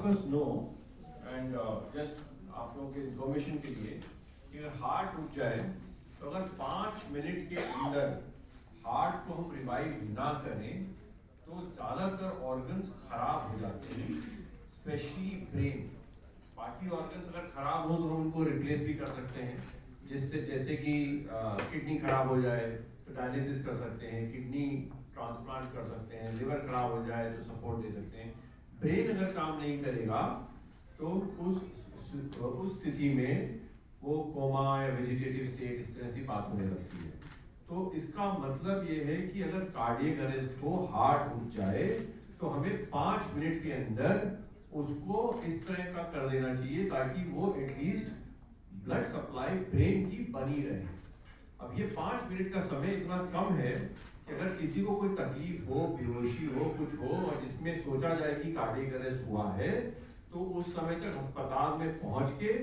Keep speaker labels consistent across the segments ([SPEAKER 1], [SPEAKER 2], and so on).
[SPEAKER 1] us know and just आप लोगों के इंफॉर्मेशन के लिए कि अगर हार्ट रुक जाए तो अगर 5 मिनट के अंदर हार्ट को हम रिवाइव ना करें तो ज़्यादातर ऑर्गन्स खराब हो जाते हैं, स्पेशली ब्रेन। बाकी ऑर्गन्स अगर खराब हो तो हम उनको रिप्लेस भी कर सकते हैं, जिससे जैसे कि किडनी खराब हो जाए तो डायलिसिस कर सकते हैं, किडनी ट्रांसप्लांट कर सकते हैं, लिवर खराब हो जाए तो सपोर्ट दे सकते हैं। ब्रेन अगर काम नहीं करेगा तो उस स्थिति में वो कोमा या वेजिटेटिव स्टेट इस तरह से बात होने लगती है। तो इसका मतलब ये है कि अगर कार्डियक अरेस्ट हो, हार्ट रुक जाए तो हमें 5 मिनट के अंदर उसको इस तरह का कर देना चाहिए ताकि वो एटलीस्ट ब्लड सप्लाई ब्रेन की बनी रहे। अब ये 5 मिनट का समय इतना कम है कि अगर किसी को कोई तकलीफ हो, बेहोशी हो, कुछ हो और जिसमें सोचा जाए कि कार्डियक अरेस्ट हुआ है तो उस समय तक अस्पताल में पहुंच के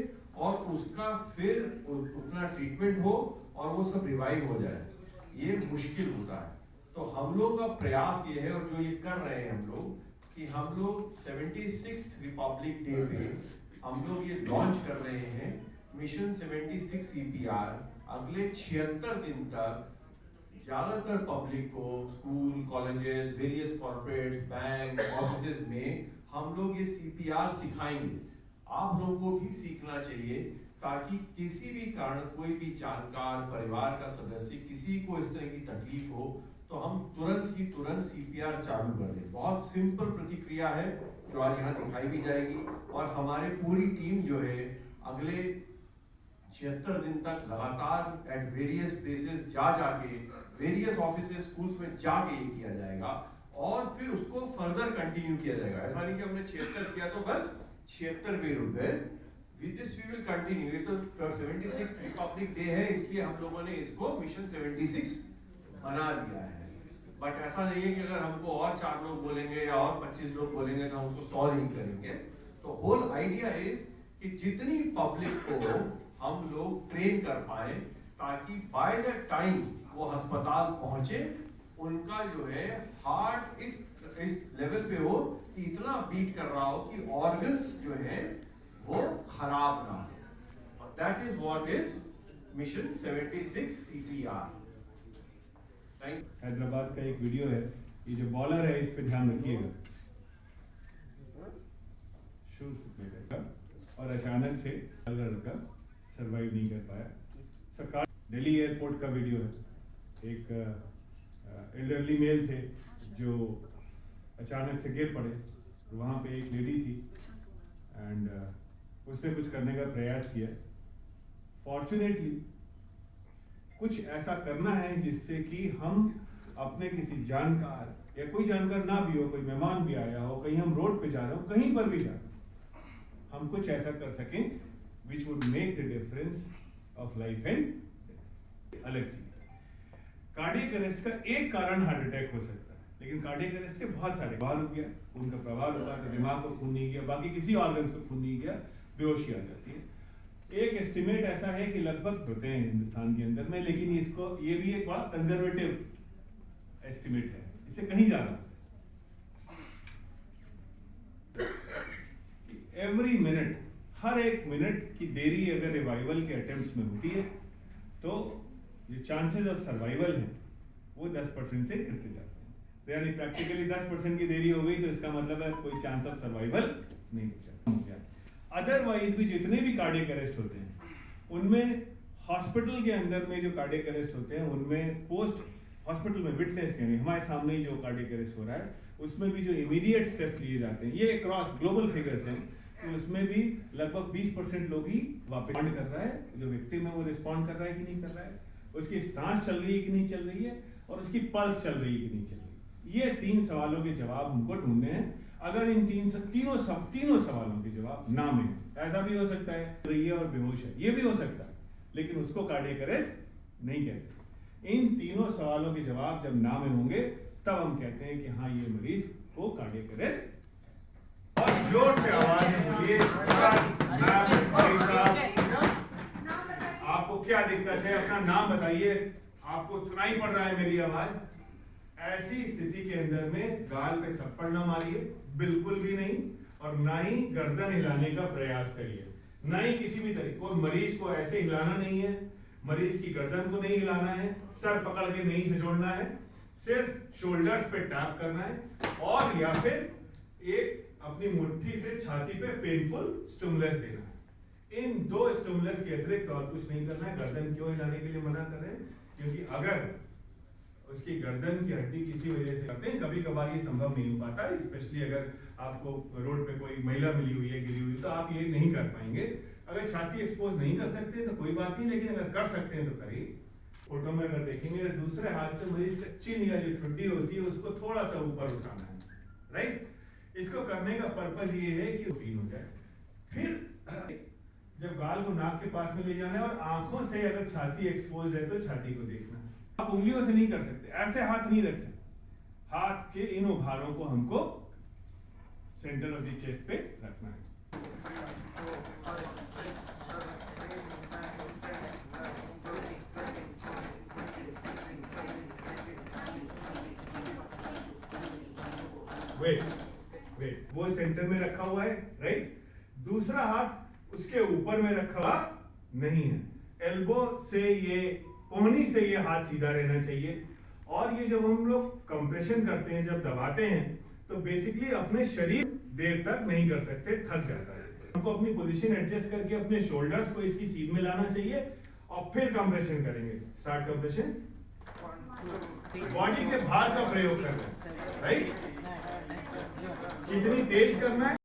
[SPEAKER 1] और उसका फिर उतना ट्रीटमेंट हो और वो सब रिवाइव हो जाए, ये मुश्किल होता है। तो हम लोग का प्रयास ये है और जो ये कर रहे हैं हम लोग कि हम लोग 76 रिपब्लिक डे पे हम लोग ये लॉन्च कर रहे हैं मिशन 76 CPR। अगले 76 दिन तक ज्यादातर पब्लिक को school, colleges, various corporate, bank, offices में हम लोग ये CPR सिखाएंगे। आप लोगों को भी सीखना चाहिए ताकि किसी भी कारण कोई भी जानकार, परिवार का सदस्य, किसी को इस तरह की तकलीफ हो तो हम तुरंत CPR चालू कर दें। बहुत सिंपल प्रतिक्रिया है जो आज यहाँ दिखाई भी जाएगी और हमारे पूरी टीम जो है अगले 76 दिन तक लगातार एट वेरियस प्लेसेस जाके वेरियस ऑफिसेस, स्कूल्स में जाके ये किया जाएगा और फिर उसको फर्दर कंटिन्यू किया जाएगा। ऐसा नहीं कि हमने 76 किया तो बस 76 पे रुक गए। With this we will continue. ये तो 76 रिपब्लिक डे है इसलिए हम लोगों ने इसको मिशन 76 बना दिया है। बट ऐसा नहीं है कि अगर हमको और 4 लोग बोलेंगे या और 25 लोग बोलेंगे तो हम उसको 100 नहीं करेंगे। तो होल आइडिया इज कि जितनी पब्लिक को हम लोग ट्रेन कर पाए ताकि बाय द टाइम वो अस्पताल पहुंचे उनका जो है हार्ट इस लेवल पे हो कि इतना बीट कर रहा हो कि ऑर्गन्स जो है वो खराब ना हो। और that is what is mission 76 CPR।
[SPEAKER 2] Hyderabad का एक वीडियो है, ये जो बॉलर है इस पे ध्यान रखिएगा, और अचानक से लड़का सरवाइव नहीं कर पाया। सरकार दिल्ली एयरपोर्ट का वीडियो है, एक एल्डरली मेल थे जो अचानक से गिर पड़े, वहाँ पे एक लेडी थी एंड उसने कुछ करने का प्रयास किया। फॉर्चुनेटली कुछ ऐसा करना है जिससे कि हम अपने किसी जानकार या कोई जानकार ना भी हो, कोई मेहमान भी आया हो, कहीं हम रोड पे जा रहे हो, कहीं पर भी जा रहे हो, हम कुछ ऐसा कर सकें which would make the difference of life and अलग चीज। कार्डियक अरेस्ट का एक कारण हार्ट अटैक हो सकता है, लेकिन कार्डियक अरेस्ट के बहुत सारे प्रभाव हो गया, उनका प्रभाव होता है तो दिमाग को खून नहीं गया, बाकी किसी ऑर्गन को खून नहीं गया, बेहोशी आ जाती है। एक एस्टिमेट ऐसा है कि लगभग होते हैं हिंदुस्तान के अंदर में, लेकिन इसको ये भी एक बड़ा कंजर्वेटिव एस्टिमेट है, इससे कहीं ज्यादा। एवरी मिनट, हर एक मिनट की देरी अगर रिवाइवल के अटेम्प्ट्स में होती है तो जो चांसेस ऑफ सर्वाइवल हैं वो 10% से गिरते जाते हैं। तो यानी प्रैक्टिकली 10% की देरी हो गई तो इसका मतलब है कोई चांस ऑफ सर्वाइवल नहीं बचा। अदरवाइज भी जितने भी कार्डियक अरेस्ट होते हैं उनमें हॉस्पिटल के अंदर में जो कार्डियक अरेस्ट होते हैं उनमें पोस्ट हॉस्पिटल में विटनेस यानी हमारे सामने ही जो कार्डियक अरेस्ट हो रहा है उसमें भी जो इमीडिएट स्टेप्स लिए जाते हैं, ये क्रॉस ग्लोबल फिगर्स हैं, तो उसमें भी लगभग 20% लोग ही वापस रिस्पॉन्ड कर रहा है, जो विक्टिम है वो रिस्पॉन्ड कर रहा है कि नहीं कर रहा है, उसकी सांस चल रही है कि नहीं चल रही है और उसकी पल्स चल रही है कि नहीं चल रही है। ये 3 सवालों के जवाब हमको ढूंढने हैं। अगर इन तीनों सवालों के जवाब ना में, ऐसा भी हो सकता है रही है और बेहोश है, ये भी हो सकता है, लेकिन उसको कार्डियक अरेस्ट नहीं कहते। इन तीनों सवालों के जवाब जब ना में होंगे तब हम कहते हैं कि हाँ ये मरीज को कार्डियक अरेस्ट। और जोर से आवाज में बोलिए, आपको क्या दिक्कत है, अपना नाम बताइए, आपको सुनाई पड़ रहा है मेरी आवाज। ऐसी स्थिति के अंदर में गाल पे थप्पड़ ना मारिए, बिल्कुल भी नहीं, और ना ही गर्दन हिलाने का प्रयास करिए, ना ही किसी भी तरीके। कोई मरीज को ऐसे हिलाना नहीं है, मरीज की गर्दन को नहीं हिलाना है, सर पकड़ के नहीं झिझोड़ना है, सिर्फ शोल्डर्स पे टैप करना है और या फिर एक अपनी मुट्ठी से छाती पे पेनफुल स्टिमुलस देना है। इन दो स्टिमुलस के अतिरिक्त और कुछ नहीं करना है। गर्दन क्यों हिलाने के लिए मना कर रहे हैं? क्योंकि अगर उसकी गर्दन की हड्डी किसी वजह से करते हैं, कभी कभार ये संभव नहीं हो पाता, स्पेशली अगर आपको रोड पे कोई महिला मिली हुई है गिरी हुई, तो आप ये नहीं कर पाएंगे। अगर छाती एक्सपोज नहीं कर सकते तो कोई बात नहीं, लेकिन अगर कर सकते हैं तो करिए। फोटो में अगर देखेंगे तो दूसरे हाथ से मरीज का चिन या जो ठुड्डी होती है उसको थोड़ा सा ऊपर उठाना है, राइट। इसको करने का पर्पज ये है कि क्लीन हो जाए। फिर जब गाल को नाक के पास में ले जाना है और आंखों से अगर छाती एक्सपोज है तो छाती को देखना है। आप उंगलियों से नहीं कर सकते, ऐसे हाथ नहीं रख सकते। हाथ के इन उभारों को हमको सेंटर ऑफ द चेस्ट पे रखना है। वेट वो सेंटर में रखा हुआ है, राइट। दूसरा हाथ उसके ऊपर में रखा हुआ नहीं है। एल्बो से ये कोहनी से ये हाथ सीधा रहना चाहिए। और ये जब हम लोग कंप्रेशन करते हैं, जब दबाते हैं, तो बेसिकली अपने शरीर देर तक नहीं कर सकते, थक जाता है। हमको अपनी पोजीशन एडजस्ट करके अपने शोल्डर्स को इसकी सीध में लाना चाहिए और फिर कंप्रेशन करेंगे। स्टार्ट कंप्रेशन, बॉडी के भार का प्रयोग करना है, राइट। कितनी तेज करना है